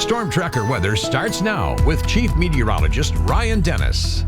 Storm Tracker weather starts now with Chief Meteorologist Ryan Dennis.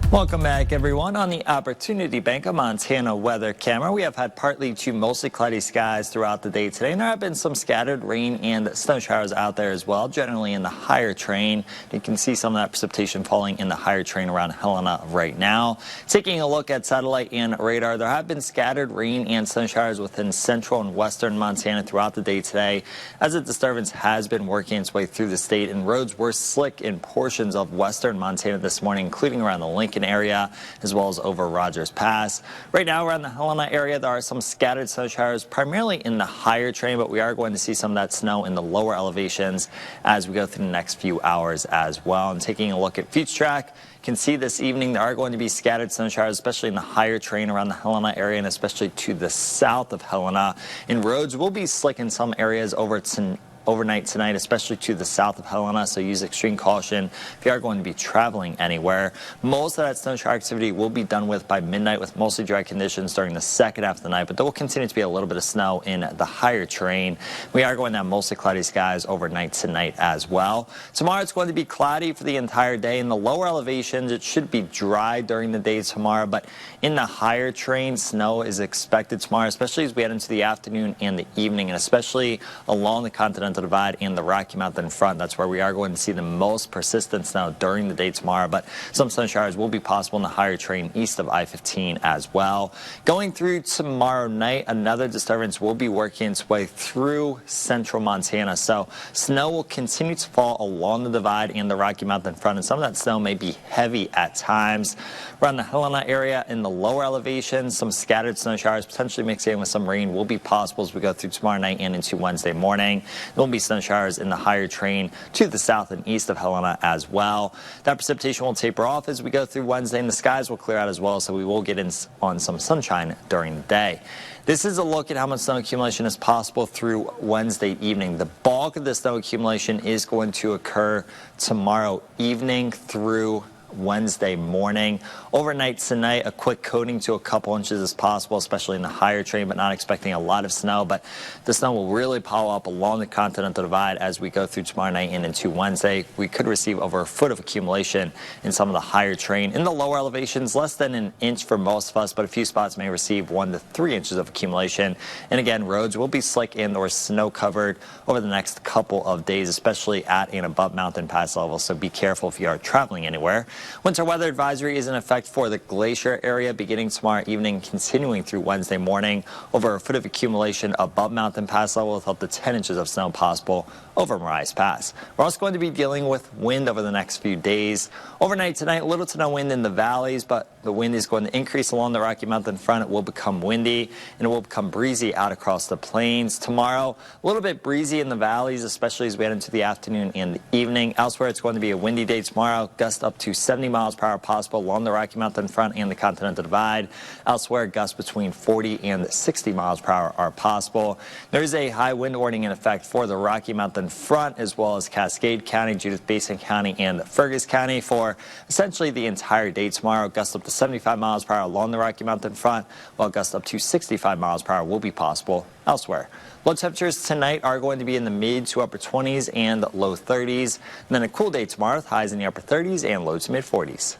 Welcome back, everyone. On the Opportunity Bank of Montana weather camera, we have had partly to mostly cloudy skies throughout the day today, and there have been some scattered rain and snow showers out there as well, generally in the higher terrain. You can see some of that precipitation falling in the higher terrain around Helena right now. Taking a look at satellite and radar, there have been scattered rain and snow showers within central and western Montana throughout the day today, as a disturbance has been working its way through the state, and roads were slick in portions of western Montana this morning, including around the Lincoln area as well as over Rogers Pass. Right now around the Helena area, there are some scattered snow showers primarily in the higher terrain, but we are going to see some of that snow in the lower elevations as we go through the next few hours as well. And taking a look at future track, you can see this evening there are going to be scattered snow showers, especially in the higher terrain around the Helena area and especially to the south of Helena. And roads will be slick in some areas overnight tonight, especially to the south of Helena, so use extreme caution if you are going to be traveling anywhere. Most of that snow shower activity will be done with by midnight with mostly dry conditions during the second half of the night, but there will continue to be a little bit of snow in the higher terrain. We are going to have mostly cloudy skies overnight tonight as well. Tomorrow it's going to be cloudy for the entire day. In the lower elevations, it should be dry during the day tomorrow, but in the higher terrain, snow is expected tomorrow, especially as we head into the afternoon and the evening, and especially along the Continental Divide and the Rocky Mountain front. That's where we are going to see the most persistent snow during the day tomorrow, but some snow showers will be possible in the higher terrain east of I-15 as well. Going through tomorrow night, another disturbance will be working its way through central Montana, so snow will continue to fall along the divide and the Rocky Mountain front, and some of that snow may be heavy at times. Around the Helena area in the lower elevations, some scattered snow showers potentially mixing in with some rain will be possible as we go through tomorrow night and into Wednesday morning. There will be snow showers in the higher terrain to the south and east of Helena as well. That precipitation will taper off as we go through Wednesday, and the skies will clear out as well, so we will get in on some sunshine during the day. This is a look at how much snow accumulation is possible through Wednesday evening. The bulk of the snow accumulation is going to occur tomorrow evening through Wednesday morning. Overnight tonight, a quick coating to a couple inches is possible, especially in the higher terrain, but not expecting a lot of snow. But the snow will really pile up along the Continental Divide as we go through tomorrow night and into Wednesday. We could receive over a foot of accumulation in some of the higher terrain. In the lower elevations, less than an inch for most of us, but a few spots may receive 1 to 3 inches of accumulation. And again, roads will be slick and or snow covered over the next couple of days, especially at and above mountain pass levels. So be careful if you are traveling anywhere. Winter weather advisory is in effect for the glacier area beginning tomorrow evening, continuing through Wednesday morning. Over a foot of accumulation above mountain pass level with up to 10 inches of snow possible over Marias Pass. We're also going to be dealing with wind over the next few days. Overnight tonight, little to no wind in the valleys, but the wind is going to increase along the Rocky Mountain front. It will become windy and it will become breezy out across the plains. Tomorrow, a little bit breezy in the valleys, especially as we head into the afternoon and the evening. Elsewhere, it's going to be a windy day tomorrow. Gusts up to 70 miles per hour possible along the Rocky Mountain front and the Continental Divide. Elsewhere, gusts between 40 and 60 miles per hour are possible. There is a high wind warning in effect for the Rocky Mountain front as well as Cascade County, Judith Basin County, and Fergus County for essentially the entire day tomorrow. Gusts up to 75 miles per hour along the Rocky Mountain front, while gusts up to 65 miles per hour will be possible elsewhere. Low temperatures tonight are going to be in the mid to upper 20s and low 30s. And then a cool day tomorrow with highs in the upper 30s and low to mid 40s.